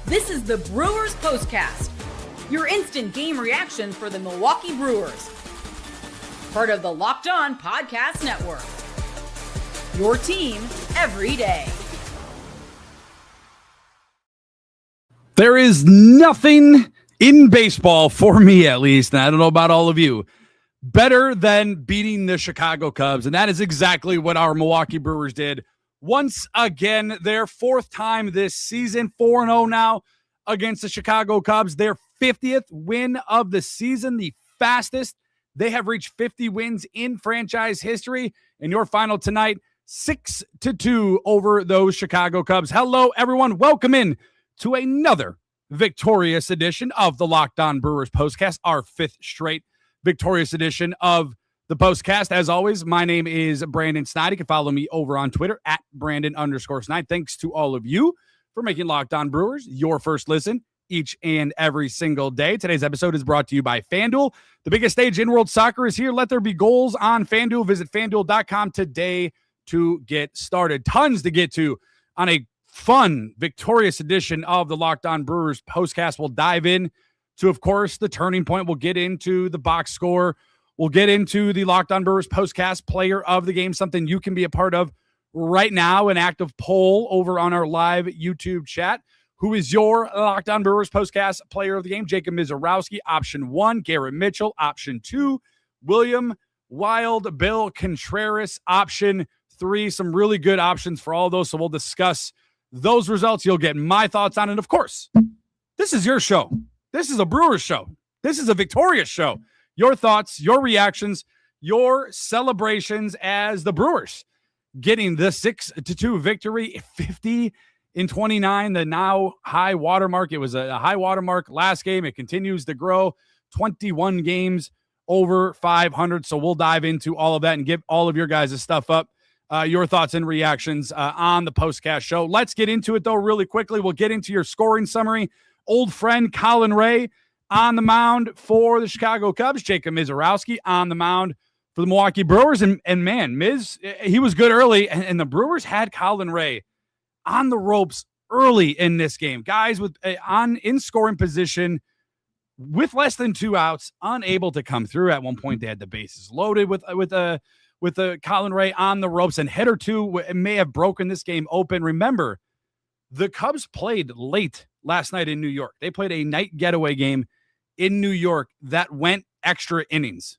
This is the Brewers POSTCAST, your instant game reaction for the Milwaukee Brewers. Part of the Locked On Podcast Network. Your team every day. There is nothing in baseball, for me at least, and I don't know about all of you, better than beating the Chicago Cubs, and that is exactly what our Milwaukee Brewers did. Once again, their fourth time this season, 4-0 now against the Chicago Cubs. Their 50th win of the season, the fastest they have reached 50 wins in franchise history. And your final tonight, 6-2 over those Chicago Cubs. Hello, everyone. Welcome in to another victorious edition of the Locked On Brewers POSTCAST, our fifth straight victorious edition of the POSTCAST. As always, my name is Brandon Sneide. You can follow me over on Twitter at Brandon_Sneide. Thanks to all of you for making Locked On Brewers your first listen each and every single day. Today's episode is brought to you by FanDuel. The biggest stage in world soccer is here. Let there be goals on FanDuel. Visit FanDuel.com today to get started. Tons to get to on a fun, victorious edition of the Locked On Brewers POSTCAST. We'll dive in to, of course, the turning point. We'll get into the box score. We'll get into the Locked On Brewers POSTCAST player of the game, something you can be a part of right now, an active poll over on our live YouTube chat. Who is your Locked On Brewers POSTCAST player of the game? Jacob Misiorowski, option 1. Garrett Mitchell, option 2. William Wild Bill Contreras, option 3. Some really good options for all those, so we'll discuss those results. You'll get my thoughts on it. Of course, this is your show. This is a Brewers show. This is a victorious show. Your thoughts, your reactions, your celebrations as the Brewers getting the 6-2 victory, 50-29, the now high watermark. It was a high watermark last game. It continues to grow, 21 games over 500. So we'll dive into all of that and give all of your guys' stuff up, your thoughts and reactions on the POSTCAST show. Let's get into it, though, really quickly. We'll get into your scoring summary. Old friend Colin Ray on the mound for the Chicago Cubs. Jacob Misiorowski on the mound for the Milwaukee Brewers. And man, Miz, he was good early, and the Brewers had Colin Ray on the ropes early in this game. Guys with in scoring position with less than 2 outs, unable to come through. At one point, they had the bases loaded with Colin Ray on the ropes, and hit or two may have broken this game open. Remember, the Cubs played late last night in New York. They played a night getaway game in New York that went extra innings.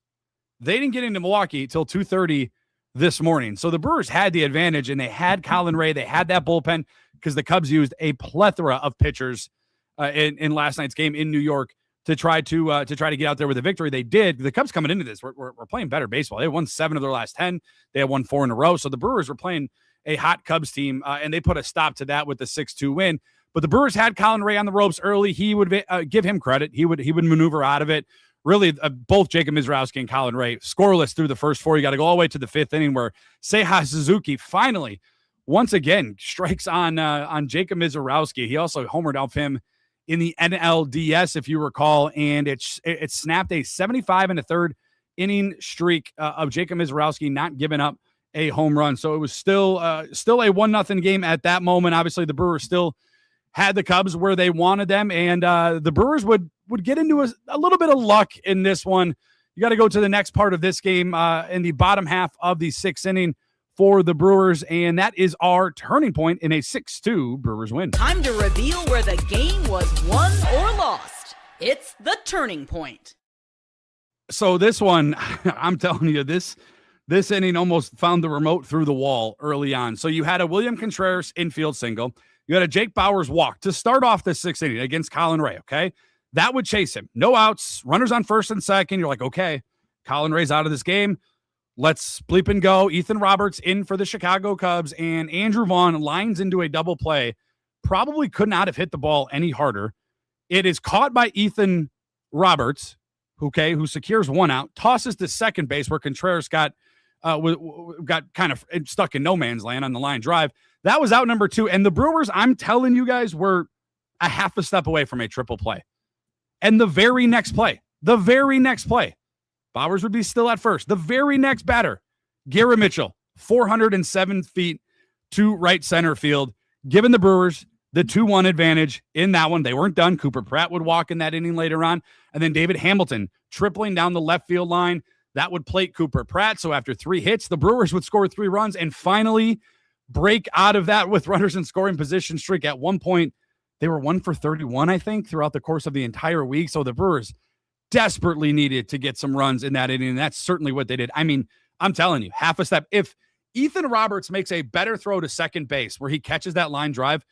They didn't get into Milwaukee till 2:30 this morning. So the Brewers had the advantage, and they had Colin Ray. They had that bullpen because the Cubs used a plethora of pitchers in last night's game in New York to try to get out there with a victory. They did. The Cubs coming into this, we're playing better baseball. They won 7 of their last 10. They had won 4 in a row. So the Brewers were playing a hot Cubs team, and they put a stop to that with the 6-2 win. But the Brewers had Colin Ray on the ropes early. He would give him credit. He would maneuver out of it. Really, both Jacob Misiorowski and Colin Ray scoreless through the first 4. You got to go all the way to the 5th inning where Seiya Suzuki finally, once again, strikes on Jacob Misiorowski. He also homered off him in the NLDS, if you recall, and it snapped a 75 and a third inning streak of Jacob Misiorowski not giving up a home run. So it was still a 1-0 game at that moment. Obviously, the Brewers still had the Cubs where they wanted them, and the Brewers would get into a little bit of luck in this one. You got to go to the next part of this game in the bottom half of the 6th inning for the Brewers, and that is our turning point in a 6-2 Brewers win. Time to reveal where the game was won or lost. It's the turning point. So this one, I'm telling you, this inning almost found the remote through the wall early on. So you had a William Contreras infield single. You had a Jake Bauers walk to start off the 6th inning against Colin Ray, okay? That would chase him. No outs, runners on first and second. You're like, okay, Colin Ray's out of this game. Let's bleep and go. Ethan Roberts in for the Chicago Cubs, and Andrew Vaughn lines into a double play. Probably could not have hit the ball any harder. It is caught by Ethan Roberts, okay, who secures 1 out, tosses to second base where Contreras got kind of stuck in no man's land on the line drive. That was out number 2. And the Brewers, I'm telling you guys, were a half a step away from a triple play. And the very next play, Bauers would be still at first. The very next batter, Garrett Mitchell, 407 feet to right center field, giving the Brewers the 2-1 advantage in that one. They weren't done. Cooper Pratt would walk in that inning later on. And then David Hamilton tripling down the left field line. That would plate Cooper Pratt. So after 3 hits, the Brewers would score 3 runs and finally break out of that with runners in scoring position streak. At one point, they were 1 for 31, I think, throughout the course of the entire week. So the Brewers desperately needed to get some runs in that inning, and that's certainly what they did. I mean, I'm telling you, half a step. If Ethan Roberts makes a better throw to second base where he catches that line drive,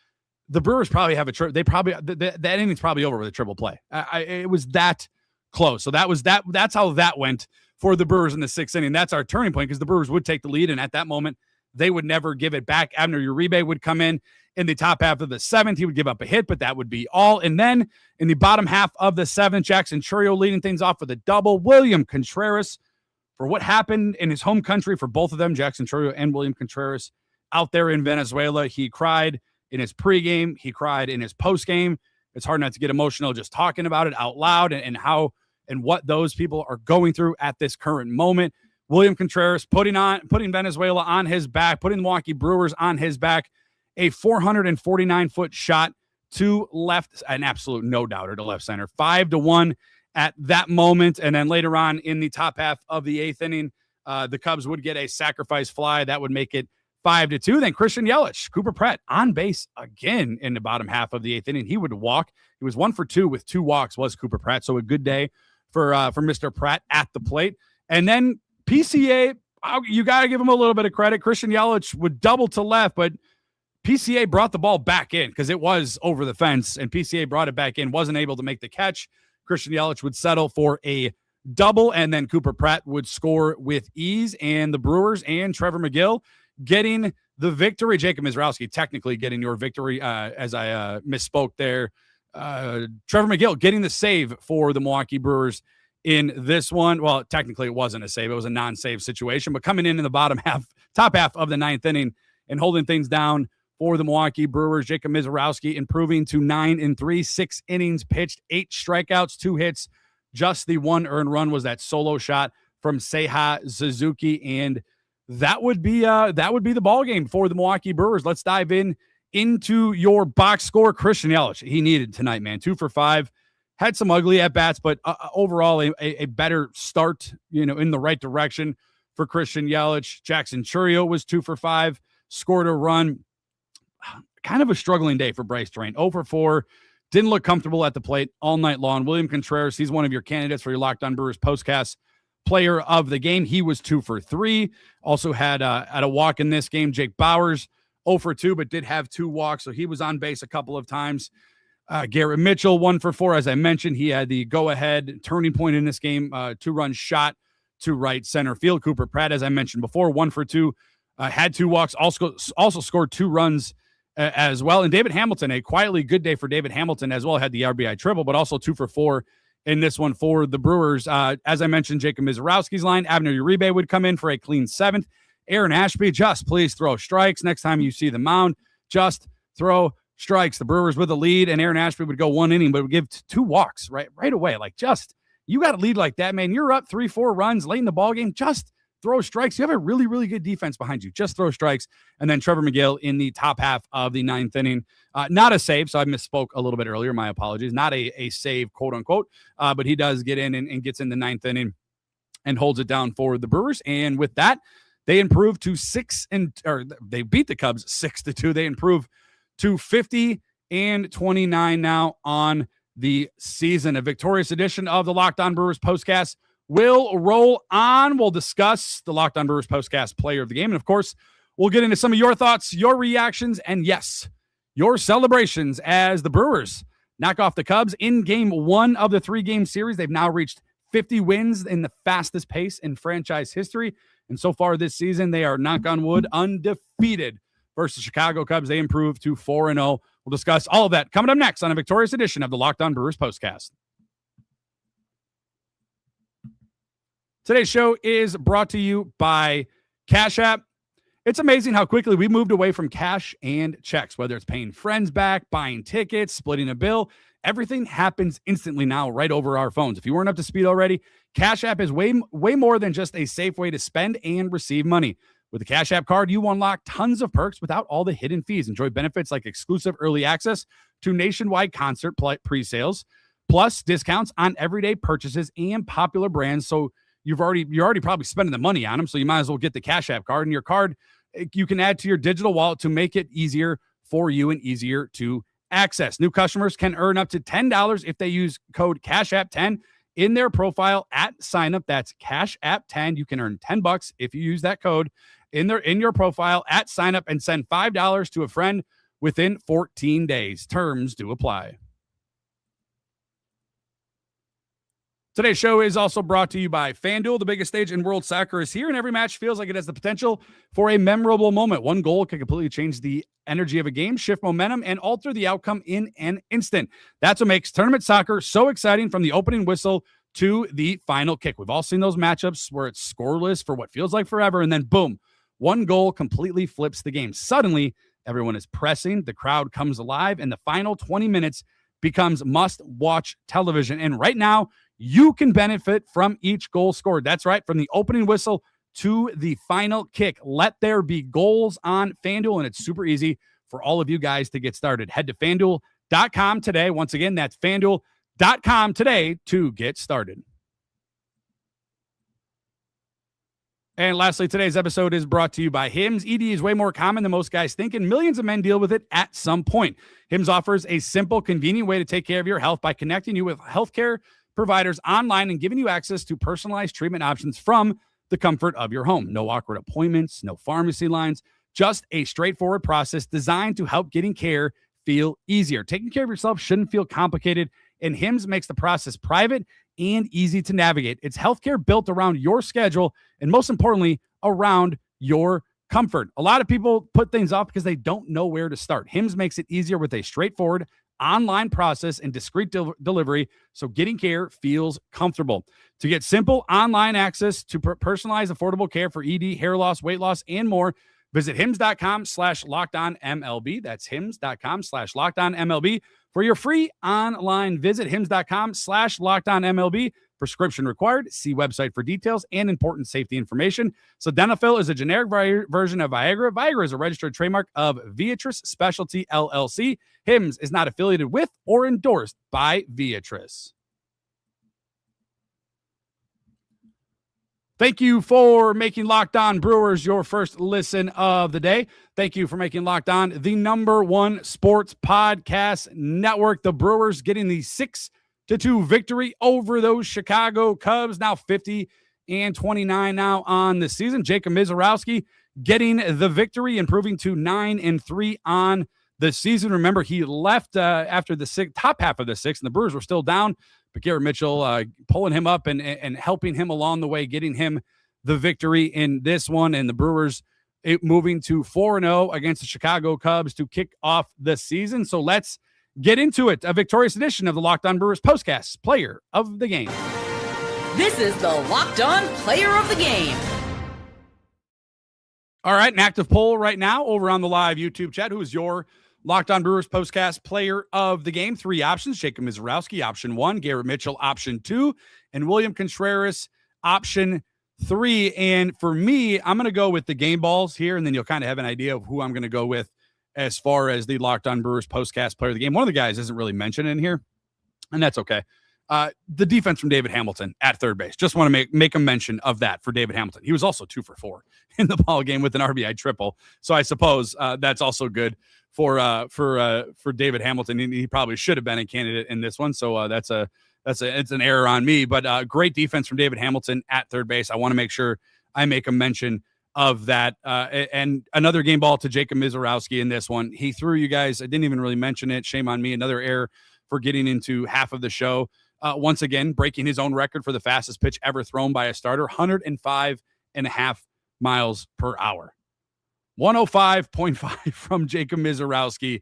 the Brewers probably have that inning's probably over with a triple play. It was that close. So that's how that went for the Brewers in the 6th inning. That's our turning point, because the Brewers would take the lead, and at that moment, they would never give it back. Abner Uribe would come in the top half of the 7th. He would give up a hit, but that would be all. And then in the bottom half of the 7th, Jackson Chourio leading things off with a double. William Contreras, for what happened in his home country for both of them, Jackson Chourio and William Contreras, out there in Venezuela. He cried in his pregame. He cried in his postgame. It's hard not to get emotional just talking about it out loud and how and what those people are going through at this current moment. William Contreras putting Venezuela on his back, putting the Milwaukee Brewers on his back. A 449-foot shot to left, an absolute no-doubter to left center. 5-1 at that moment. And then later on in the top half of the 8th inning, the Cubs would get a sacrifice fly. That would make it 5-2. Then Christian Yelich, Cooper Pratt on base again in the bottom half of the 8th inning. He would walk. He was 1 for 2 with 2 walks, was Cooper Pratt. So a good day for Mr. Pratt at the plate. And then PCA, you got to give him a little bit of credit. Christian Yelich would double to left, but PCA brought the ball back in because it was over the fence, and PCA brought it back in, wasn't able to make the catch. Christian Yelich would settle for a double, and then Cooper Pratt would score with ease, and the Brewers and Trevor McGill getting the victory. Jacob Misiorowski technically getting your victory, as I misspoke there. Trevor McGill getting the save for the Milwaukee Brewers in this one. Well, technically it wasn't a save. It was a non-save situation, but coming in the top half of the 9th inning and holding things down for the Milwaukee Brewers, Jacob Misiorowski improving to 9-3, 6 innings pitched, 8 strikeouts, 2 hits. Just the 1 earned run was that solo shot from Seiya Suzuki, and that would be the ball game for the Milwaukee Brewers. Let's dive into your box score. Christian Yelich, he needed tonight, man. 2 for 5, had some ugly at bats, but overall a better start, in the right direction for Christian Yelich. Jackson Chourio was 2 for 5, scored a run. Kind of a struggling day for Bryce Drain. 0 for 4, didn't look comfortable at the plate all night long. William Contreras, he's one of your candidates for your Locked On Brewers postcast player of the game. He was 2 for 3. Also had a walk in this game. Jake Bauers, 0 for 2, but did have 2 walks, so he was on base a couple of times. Garrett Mitchell, 1 for 4. As I mentioned, he had the go-ahead turning point in this game, 2-run shot to right center field. Cooper Pratt, as I mentioned before, 1 for 2, had 2 walks, also scored 2 runs as well. And David Hamilton, a quietly good day for David Hamilton as well, had the RBI triple, but also 2 for 4 in this one for the Brewers. As I mentioned, Jacob Misiorowski's line, Abner Uribe would come in for a clean 7th. Aaron Ashby, just please throw strikes. Next time you see the mound, just throw strikes. The Brewers with a lead, and Aaron Ashby would go 1 inning, but would give 2 walks right away. Like, just, you got a lead like that, man. You're up 3-4 runs late in the ballgame. Just throw strikes. You have a really, really good defense behind you. Just throw strikes. And then Trevor McGill in the top half of the 9th inning. Not a save, so I misspoke a little bit earlier. My apologies. Not a save, quote unquote, but he does get in and gets in the 9th inning and holds it down for the Brewers. And with that, they improved to they beat the Cubs 6-2. They improve to 50-29 now on the season. A victorious edition of the Locked On Brewers postcast will roll on. We'll discuss the Locked On Brewers postcast player of the game. And of course, we'll get into some of your thoughts, your reactions, and yes, your celebrations as the Brewers knock off the Cubs in game 1 of the 3-game series. They've now reached 50 wins in the fastest pace in franchise history. And so far this season, they are, knock on wood, undefeated versus Chicago Cubs. They improved to 4-0. We'll discuss all of that coming up next on a victorious edition of the Locked On Brewers postcast. Today's show is brought to you by Cash App. It's amazing how quickly we moved away from cash and checks, whether it's paying friends back, buying tickets, splitting a bill. Everything happens instantly now right over our phones. If you weren't up to speed already, Cash App is way more than just a safe way to spend and receive money. With the Cash App card, you unlock tons of perks without all the hidden fees. Enjoy benefits like exclusive early access to nationwide concert pre-sales, plus discounts on everyday purchases and popular brands. So you're already probably spending the money on them, so you might as well get the Cash App card. And your card, you can add to your digital wallet to make it easier for you and easier to access. New customers can earn up to $10 if they use code CashApp10 in their profile at signup. That's CashApp10. You can earn $10 if you use that code in your profile at signup and send $5 to a friend within 14 days. Terms do apply. Today's show is also brought to you by FanDuel. The biggest stage in world soccer is here, and every match feels like it has the potential for a memorable moment. One goal can completely change the energy of a game, shift momentum, and alter the outcome in an instant. That's what makes tournament soccer so exciting, from the opening whistle to the final kick. We've all seen those matchups where it's scoreless for what feels like forever, and then boom, one goal completely flips the game. Suddenly, everyone is pressing, the crowd comes alive, and the final 20 minutes becomes must-watch television. And right now, you can benefit from each goal scored. That's right, from the opening whistle to the final kick. Let there be goals on FanDuel, and it's super easy for all of you guys to get started. Head to FanDuel.com today. Once again, that's FanDuel.com today to get started. And lastly, today's episode is brought to you by Hims. ED is way more common than most guys think, and millions of men deal with it at some point. Hims offers a simple, convenient way to take care of your health by connecting you with healthcare providers online and giving you access to personalized treatment options from the comfort of your home. No awkward appointments, no pharmacy lines, just a straightforward process designed to help getting care feel easier. Taking care of yourself shouldn't feel complicated, and Hims makes the process private and easy to navigate. It's healthcare built around your schedule and, most importantly, around your comfort. A lot of people put things off because they don't know where to start. Hims makes it easier with a straightforward online process and discreet delivery, so getting care feels comfortable. To get simple online access to personalized, affordable care for ED, hair loss, weight loss, and more, visit hims.com/lockedonmlb. That's hims.com/lockedonmlb for your free online visit. hims.com/lockedonmlb. Prescription required. See website for details and important safety information. Sildenafil is a generic version of Viagra. Viagra is a registered trademark of Viatris Specialty LLC. Hims is not affiliated with or endorsed by Viatris. Thank you for making Locked On Brewers your first listen of the day. Thank you for making Locked On the #1 sports podcast network. The Brewers getting the 6-2 victory over those Chicago Cubs, now 50-29 now on the season. Jacob Misiorowski getting the victory, improving to 9-3 on the season. Remember, he left after the top half of the sixth, and the Brewers were still down. But Garrett Mitchell pulling him up and helping him along the way, getting him the victory in this one. And the Brewers moving to 4-0 against the Chicago Cubs to kick off the season. So let's get into it. A victorious edition of the Locked On Brewers Postcast Player of the Game. This is the Locked On Player of the Game. All right, an active poll right now over on the live YouTube chat. Who is your Locked On Brewers Postcast Player of the Game? 3 options: Jacob Misiorowski, option 1; Garrett Mitchell, option 2; and William Contreras, option 3. And for me, I'm going to go with the game balls here, and then you'll kind of have an idea of who I'm going to go with as far as the Locked On Brewers Postcast Player of the Game. One of the guys isn't really mentioned in here, and that's okay. The defense from David Hamilton at third base. Just want to make a mention of that for David Hamilton. He was also 2 for 4 in the ball game with an RBI triple. So I suppose that's also good for David Hamilton. He probably should have been a candidate in this one. So it's an error on me. But great defense from David Hamilton at third base. I want to make sure I make a mention of that. And another game ball to Jacob Misiorowski in this one. He threw, you guys, I didn't even really mention it. Shame on me. Another error for getting into half of the show. Once again, breaking his own record for the fastest pitch ever thrown by a starter, 105.5 miles per hour. 105.5 from Jacob Misiorowski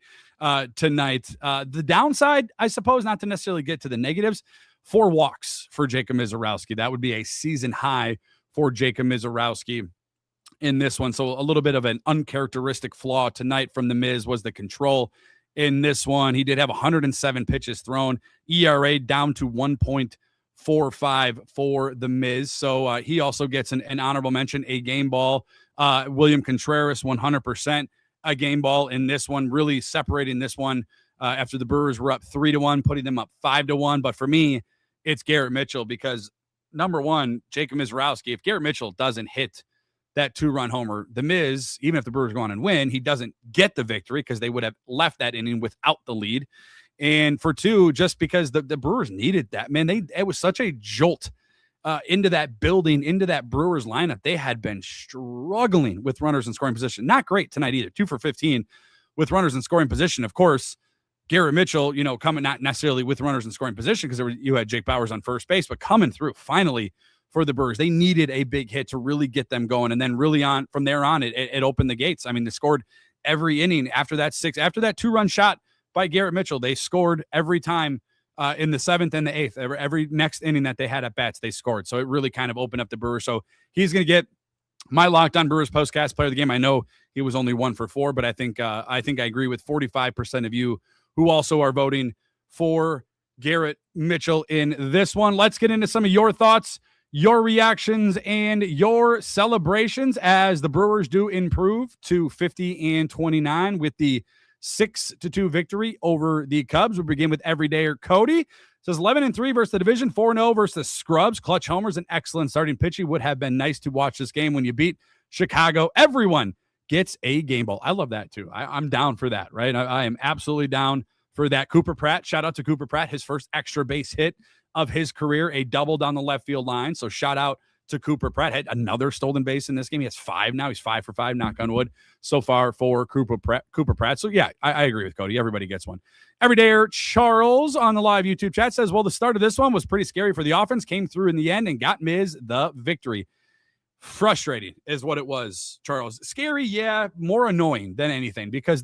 tonight. The downside, I suppose, not to necessarily get to the negatives, 4 walks for Jacob Misiorowski. That would be a season high for Jacob Misiorowski in this one. So a little bit of an uncharacteristic flaw tonight from the Miz was the control in this one. He did have 107 pitches thrown, ERA down to 1.42. 4.5 for the Miz. So he also gets an honorable mention, a game ball. William Contreras, 100% a game ball in this one, really separating this one after the Brewers were up 3-1, putting them up 5-1. But for me, it's Garrett Mitchell because, number one, Jacob Misiorowski, if Garrett Mitchell doesn't hit that 2-run homer, the Miz, even if the Brewers go on and win, he doesn't get the victory because they would have left that inning without the lead. And for two, just because the Brewers needed that, man, it was such a jolt into that building, into that Brewers lineup. They had been struggling with runners in scoring position. Not great tonight either. 2 for 15 with runners in scoring position. Of course, Garrett Mitchell, coming not necessarily with runners in scoring position because you had Jake Bauers on first base, but coming through finally for the Brewers. They needed a big hit to really get them going. And then really from there on, it opened the gates. I mean, they scored every inning after that 2-run shot by Garrett Mitchell. They scored every time in the 7th and the 8th. Every next inning that they had at bats, they scored. So it really kind of opened up the Brewers. So he's going to get my Locked On Brewers postcast player of the game. I know he was only 1 for 4, but I think I agree with 45% of you who also are voting for Garrett Mitchell in this one. Let's get into some of your thoughts, your reactions, and your celebrations as the Brewers do improve to 50-29 with the 6-2 victory over the Cubs. We'll begin with everydayer Cody. It says 11-3 versus the division, 4-0 versus the Scrubs. Clutch homers and excellent starting pitching. Would have been nice to watch this game when you beat Chicago. Everyone gets a game ball. I love that too. I'm down for that, right? I am absolutely down for that. Cooper Pratt, shout out to Cooper Pratt, his first extra base hit of his career, a double down the left field line. So shout out to Cooper Pratt. Had another stolen base in this game. He has 5 now. He's 5 for 5, knock on wood, so far for Cooper Pratt. So yeah, I agree with Cody. Everybody gets one. Everydayer Charles on the live YouTube chat says, well, the start of this one was pretty scary for the offense, came through in the end and got Miz the victory. Frustrating is what it was, Charles. Scary, yeah, more annoying than anything because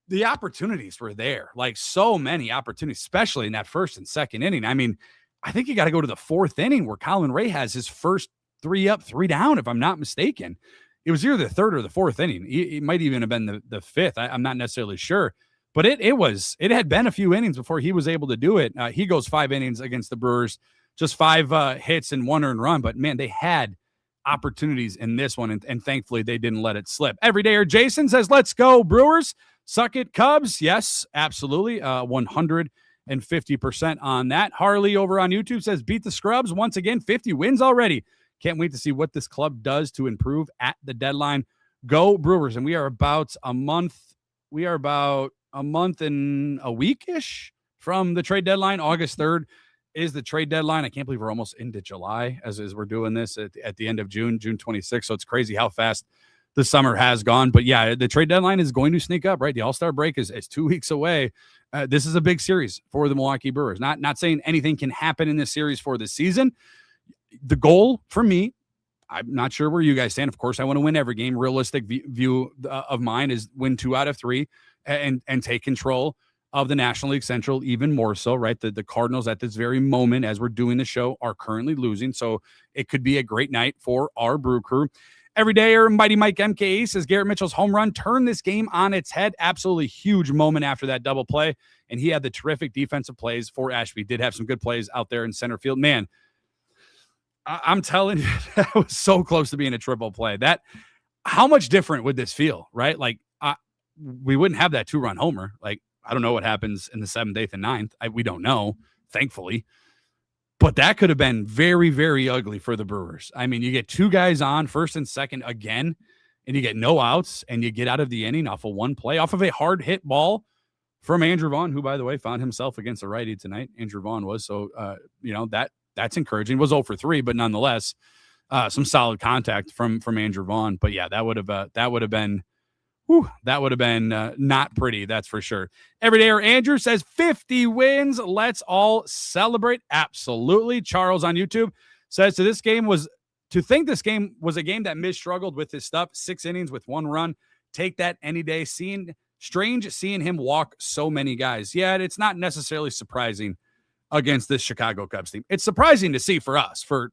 the opportunities were there, like so many opportunities, especially in that first and second inning. I mean, I think you got to go to the 4th inning where Colin Ray has his first 3 up, 3 down, if I'm not mistaken. It was either the 3rd or the 4th inning. It might even have been the 5th. I'm not necessarily sure, but it had been a few innings before he was able to do it. He goes 5 innings against the Brewers, just 5 hits and 1 earned run, but man, they had opportunities in this one, and thankfully they didn't let it slip. Everydayer Jason says, let's go Brewers. Suck it, Cubs. Yes, absolutely. 150% on that. Harley over on YouTube says, beat the Scrubs once again. 50 wins already. Can't wait to see what this club does to improve at the deadline. Go Brewers. And we are about a month. We are about a month and a week-ish from the trade deadline. August 3rd is the trade deadline. I can't believe we're almost into July as we're doing this at the end of June 26th. So it's crazy how fast the summer has gone. But yeah, the trade deadline is going to sneak up, right? The All-Star break is 2 weeks away. This is a big series for the Milwaukee Brewers. Not saying anything can happen in this series for this season. The goal for me, I'm not sure where you guys stand. Of course, I want to win every game. Realistic view of mine is win 2 out of 3 and take control of the National League Central even more so, right? The Cardinals at this very moment as we're doing the show are currently losing. So it could be a great night for our Brew Crew. Everydayer Mighty Mike MKE says Garrett Mitchell's home run turned this game on its head. Absolutely huge moment after that double play. And he had the terrific defensive plays for Ashby. Did have some good plays out there in center field. Man, I'm telling you, that was so close to being a triple play. How much different would this feel, right? Like we wouldn't have that 2-run homer. Like, I don't know what happens in the 7th, 8th, and 9th. We don't know, thankfully. But that could have been very, very ugly for the Brewers. I mean, you get 2 guys on, 1st and 2nd again, and you get no outs, and you get out of the inning off of 1 play, off of a hard hit ball from Andrew Vaughn, who, by the way, found himself against a righty tonight. Andrew Vaughn was. So, that's encouraging. It was 0 for 3, but nonetheless, some solid contact from Andrew Vaughn. But yeah, that would have been not pretty, that's for sure. Everydayer Andrew says 50 wins. Let's all celebrate. Absolutely. Charles on YouTube says to think this game was a game that Miz struggled with his stuff. 6 innings with 1 run. Take that any day. Strange seeing him walk so many guys. Yeah, it's not necessarily surprising against this Chicago Cubs team. It's surprising to see for us, for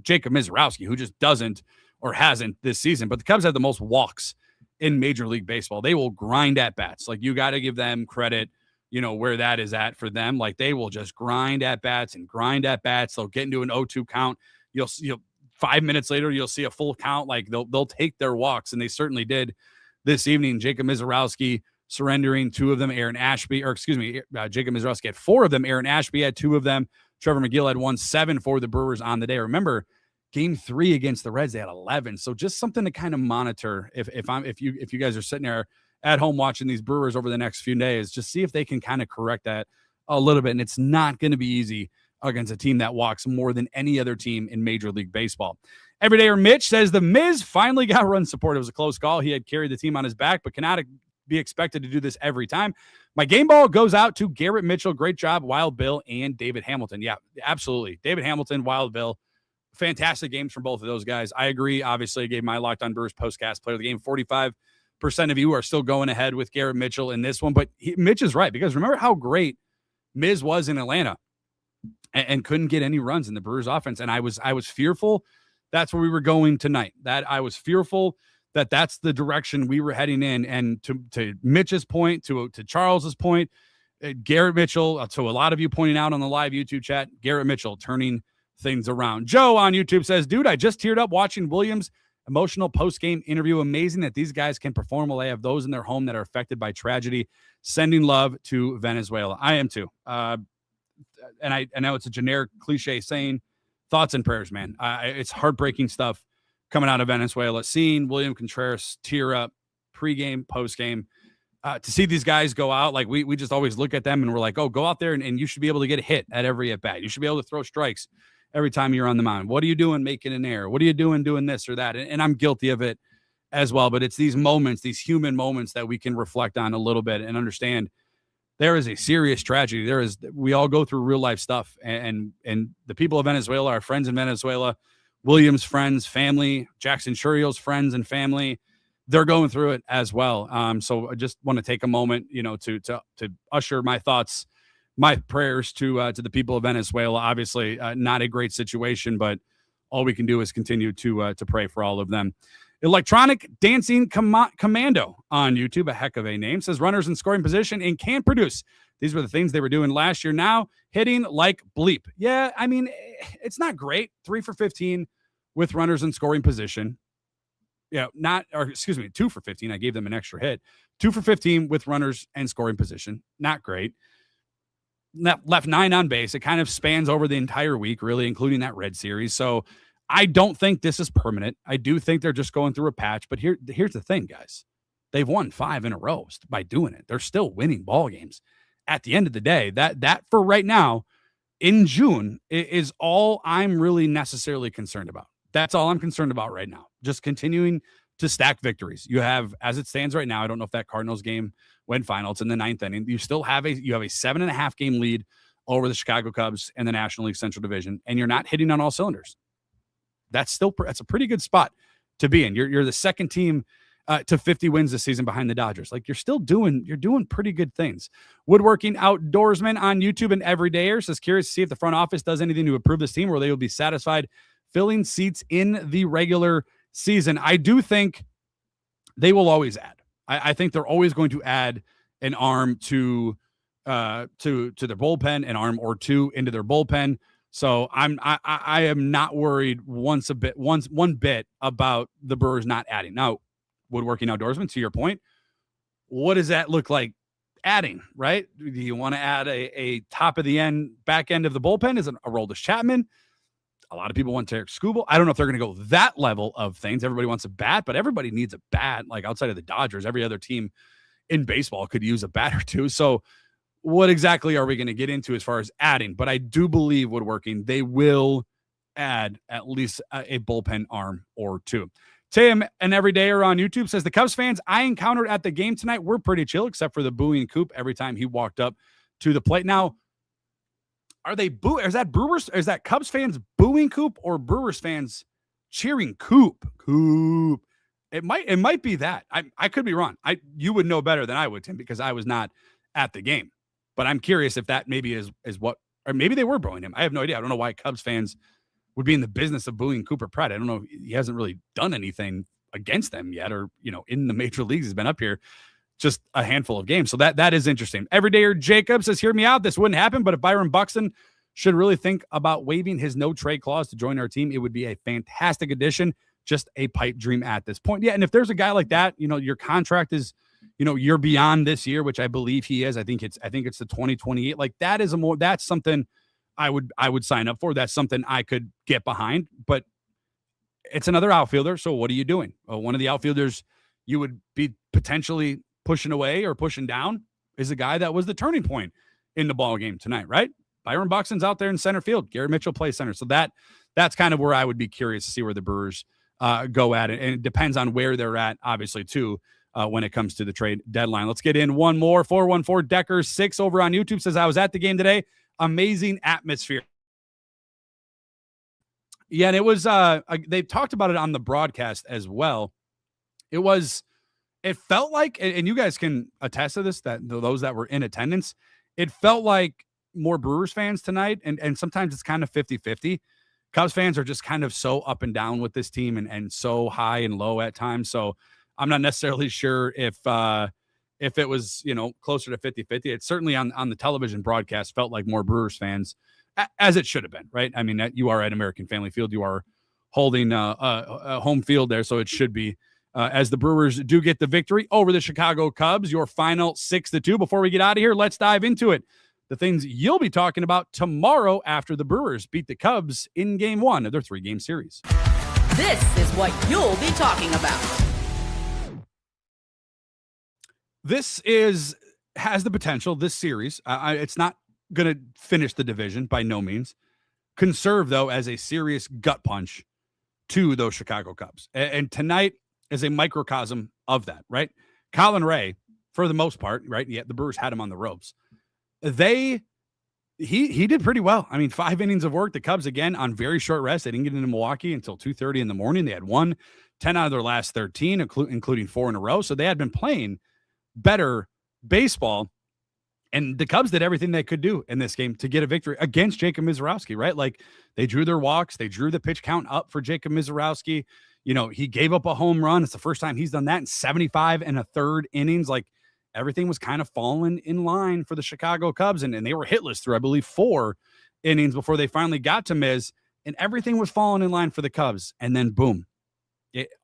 Jacob Misiorowski, who just doesn't or hasn't this season. But the Cubs have the most walks in Major League Baseball. They will grind at bats. Like, you got to give them credit where that is at for them. Like they will just grind at bats. They'll get into an 0-2 count. You'll 5 minutes later, you'll see a full count. Like they'll take their walks, and they certainly did this evening. Jacob Misiorowski surrendering 2 of them. Jacob Misiorowski had 4 of them. Aaron Ashby had 2 of them. Trevor McGill had 7 for the Brewers on the day. Remember, Game 3 against the Reds, they had 11. So just something to kind of monitor. If you guys are sitting there at home watching these Brewers over the next few days, just see if they can kind of correct that a little bit. And it's not going to be easy against a team that walks more than any other team in Major League Baseball. Everydayer Mitch says the Miz finally got run support. It was a close call. He had carried the team on his back, but cannot be expected to do this every time. My game ball goes out to Garrett Mitchell. Great job, Wild Bill and David Hamilton. Yeah, absolutely. David Hamilton, Wild Bill. Fantastic games from both of those guys. I agree. Obviously, I gave my Locked On Brewers postcast player of the game. 45% of you are still going ahead with Garrett Mitchell in this one, but Mitch is right, because remember how great Miz was in Atlanta and couldn't get any runs in the Brewers offense. And I was fearful that's where we were going tonight. That I was fearful that's the direction we were heading in. And to Mitch's point, to Charles's point, Garrett Mitchell, to a lot of you pointing out on the live YouTube chat, Garrett Mitchell turning things around. Joe on YouTube says, dude, I just teared up watching Williams' emotional post-game interview. Amazing that these guys can perform while they have those in their home that are affected by tragedy. Sending love to Venezuela. I am too. And I know it's a generic cliche saying, thoughts and prayers, man. It's heartbreaking stuff coming out of Venezuela. Seeing William Contreras tear up pregame, postgame, to see these guys go out, like we just always look at them and we're like, oh, go out there and you should be able to get a hit at every at-bat. You should be able to throw strikes every time you're on the mound. What are you doing making an error? What are you doing this or that? And I'm guilty of it as well. But it's these moments, these human moments that we can reflect on a little bit and understand there is a serious tragedy. We all go through real life stuff. And the people of Venezuela, our friends in Venezuela, Williams' friends, family, Jackson Churrio's friends and family, they're going through it as well. So I just want to take a moment, to usher my thoughts, my prayers to the people of Venezuela. Obviously, not a great situation, but all we can do is continue to pray for all of them. Electronic Dancing Commando on YouTube, a heck of a name, says runners in scoring position and can produce. These were the things they were doing last year. Now hitting like bleep. Yeah, I mean, it's not great. 3 for 15 with runners in scoring position. Yeah, 2 for 15. I gave them an extra hit. 2 for 15 with runners and scoring position. Not great. Left 9 on base. It kind of spans over the entire week, really, including that Red Series. So I don't think this is permanent. I do think they're just going through a patch. But here's the thing, guys. They've won 5 in a row by doing it. They're still winning ball games. At the end of the day, that for right now in June is all I'm really necessarily concerned about. That's all I'm concerned about right now. Just continuing to stack victories. You have, as it stands right now, I don't know if that Cardinals game went final. It's in the 9th inning. You still have a 7.5 game lead over the Chicago Cubs in the National League Central Division, and you're not hitting on all cylinders. That's a pretty good spot to be in. You're the second team to 50 wins this season behind the Dodgers. Like you're doing pretty good things. Woodworking Outdoorsman on YouTube and Everydayer says, curious to see if the front office does anything to improve this team or they will be satisfied filling seats in the regular season. I do think they will always add. I think they're always going to add an arm to their bullpen, an arm or two into their bullpen. So I am not worried one bit about the Brewers not adding. Now, Woodworking Outdoorsman, to your point, what does that look like adding, right? Do you want to add a top of the end, back end of the bullpen? Is it a Aroldis Chapman? A lot of people want Tarek Skubal. I don't know if they're going to go that level of things. Everybody wants a bat, but everybody needs a bat. Like outside of the Dodgers, every other team in baseball could use a bat or two. So what exactly are we going to get into as far as adding? But I do believe Woodworking, they will add at least a bullpen arm or two. Tim, an Everydayer on YouTube, says the Cubs fans I encountered at the game tonight were pretty chill, except for the booing Coop every time he walked up to the plate. Now, are they is that Brewers? Is that Cubs fans booing Coop or Brewers fans cheering Coop? Coop. It might be that. I could be wrong. You would know better than I would, Tim, because I was not at the game. But I'm curious if that maybe is what, or maybe they were booing him. I have no idea. I don't know why Cubs fans would be in the business of booing Cooper Pratt. I don't know. He hasn't really done anything against them yet, or in the major leagues. He's been up here just a handful of games. So that is interesting. Everydayer Jacob says, hear me out. This wouldn't happen, but if Byron Buxton should really think about waiving his no trade clause to join our team, it would be a fantastic addition. Just a pipe dream at this point. Yeah. And if there's a guy like that, your contract is, you're beyond this year, which I believe he is. I think it's the 2028. Like that's something I would sign up for. That's something I could get behind, but it's another outfielder. So what are you doing? One of the outfielders you would be potentially pushing away or pushing down is a guy that was the turning point in the ball game tonight, right? Byron Buxton's out there in center field. Garrett Mitchell plays center. So that's kind of where I would be curious to see where the Brewers go at it. And it depends on where they're at, obviously, too, when it comes to the trade deadline. Let's get in one more. 414 Decker 6 over on YouTube says, I was at the game today. Amazing atmosphere. Yeah, and it was, they talked about it on the broadcast as well. It felt like, and you guys can attest to this, that those that were in attendance, it felt like more Brewers fans tonight, and sometimes it's kind of 50-50. Cubs fans are just kind of so up and down with this team and so high and low at times. So I'm not necessarily sure if it was, closer to 50-50. It's certainly on the television broadcast felt like more Brewers fans, as it should have been, right? I mean, you are at American Family Field. You are holding a home field there, so it should be. As the Brewers do get the victory over the Chicago Cubs, your final 6-2. Before we get out of here, let's dive into it. The things you'll be talking about tomorrow after the Brewers beat the Cubs in Game 1 of their 3-game series. This is what you'll be talking about. This has the potential, this series, it's not going to finish the division by no means. Conserve, though, as a serious gut punch to those Chicago Cubs. And tonight is a microcosm of that, right? Colin Ray, for the most part, right? Yeah, the Brewers had him on the ropes. He did pretty well. I mean, 5 innings of work. The Cubs, again, on very short rest. They didn't get into Milwaukee until 2:30 in the morning. They had won 10 out of their last 13, including 4 in a row. So they had been playing better baseball. And the Cubs did everything they could do in this game to get a victory against Jacob Misiorowski, right? Like, they drew their walks. They drew the pitch count up for Jacob Misiorowski. He gave up a home run. It's the first time he's done that in 75 1/3 innings. Like, everything was kind of falling in line for the Chicago Cubs. And they were hitless through, I believe, 4 innings before they finally got to Miz. And everything was falling in line for the Cubs. And then, boom,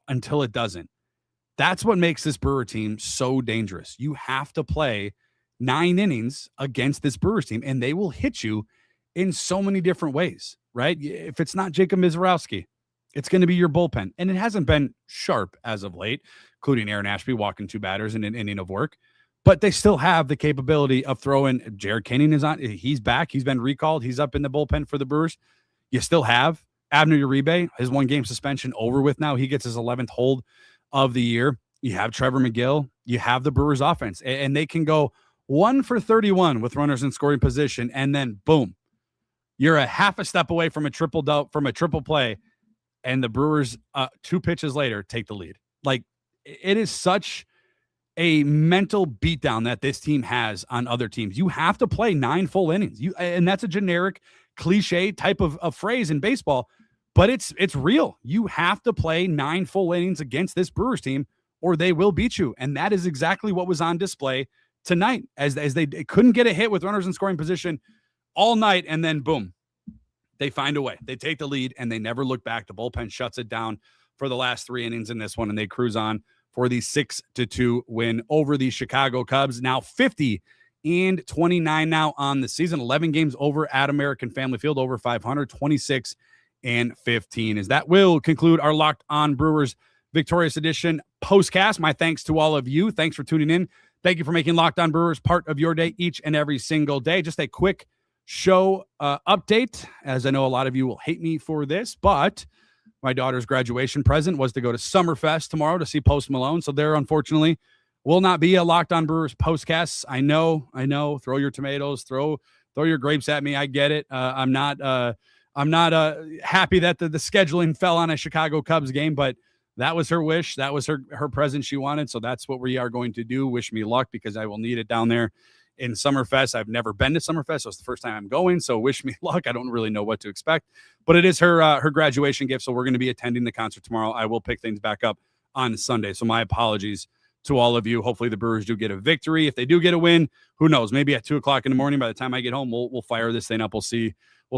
until it doesn't. That's what makes this Brewer team so dangerous. You have to play 9 innings against this Brewers team, and they will hit you in so many different ways, right? If it's not Jacob Misiorowski, it's going to be your bullpen. And it hasn't been sharp as of late, including Aaron Ashby walking 2 batters in an inning of work. But they still have the capability of throwing. Jared Kenning is on. He's back. He's been recalled. He's up in the bullpen for the Brewers. You still have Abner Uribe, his 1-game suspension over with now. He gets his 11th hold of the year. You have Trevor McGill. You have the Brewers offense, and they can go 1 for 31 with runners in scoring position, and then boom, you're a half a step away from a triple play, and the Brewers 2 pitches later take the lead. Like, it is such a mental beatdown that this team has on other teams. You have to play 9 full innings. And that's a generic cliche type of phrase in baseball, but it's real. You have to play 9 full innings against this Brewers team, or they will beat you. And that is exactly what was on display tonight, as they couldn't get a hit with runners in scoring position all night, and then boom, they find a way. They take the lead, and they never look back. The bullpen shuts it down for the last 3 innings in this one, and they cruise on for the 6-2 win over the Chicago Cubs. Now 50-29 now on the season, 11 games over at American Family Field, over 500, 26-15. As that will conclude our Locked On Brewers Victorious Edition postcast. My thanks to all of you. Thanks for tuning in. Thank you for making Locked On Brewers part of your day each and every single day. Just a quick show update, as I know a lot of you will hate me for this, but my daughter's graduation present was to go to Summerfest tomorrow to see Post Malone. So there, unfortunately, will not be a Locked On Brewers postcast. I know. Throw your tomatoes, throw your grapes at me. I get it. I'm not happy that the scheduling fell on a Chicago Cubs game, but that was her wish. That was her present she wanted. So that's what we are going to do. Wish me luck, because I will need it down there in Summerfest. I've never been to Summerfest, so it's the first time I'm going. So wish me luck. I don't really know what to expect, but it is her graduation gift. So we're going to be attending the concert tomorrow. I will pick things back up on Sunday. So my apologies to all of you. Hopefully the Brewers do get a victory. If they do get a win, who knows? Maybe at 2:00 in the morning, by the time I get home, we'll fire this thing up. We'll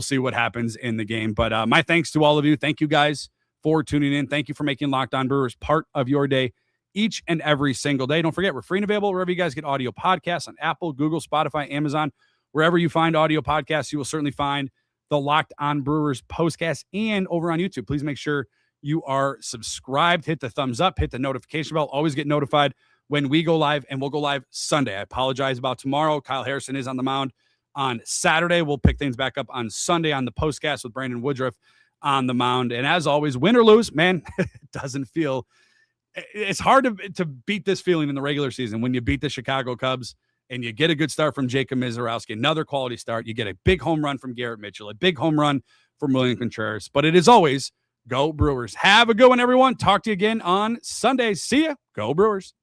see what happens in the game. But my thanks to all of you. Thank you guys for tuning in. Thank you for making Locked On Brewers part of your day each and every single day. Don't forget, we're free and available wherever you guys get audio podcasts, on Apple, Google, Spotify, Amazon. Wherever you find audio podcasts, you will certainly find the Locked On Brewers postcast, and over on YouTube. Please make sure you are subscribed. Hit the thumbs up. Hit the notification bell. Always get notified when we go live, and we'll go live Sunday. I apologize about tomorrow. Kyle Harrison is on the mound on Saturday. We'll pick things back up on Sunday on the postcast with Brandon Woodruff on the mound. And as always, win or lose, man, it doesn't feel – it's hard to beat this feeling in the regular season when you beat the Chicago Cubs and you get a good start from Jacob Misiorowski, another quality start. You get a big home run from Garrett Mitchell, a big home run from William Contreras. But it is always go Brewers. Have a good one, everyone. Talk to you again on Sunday. See ya. Go Brewers.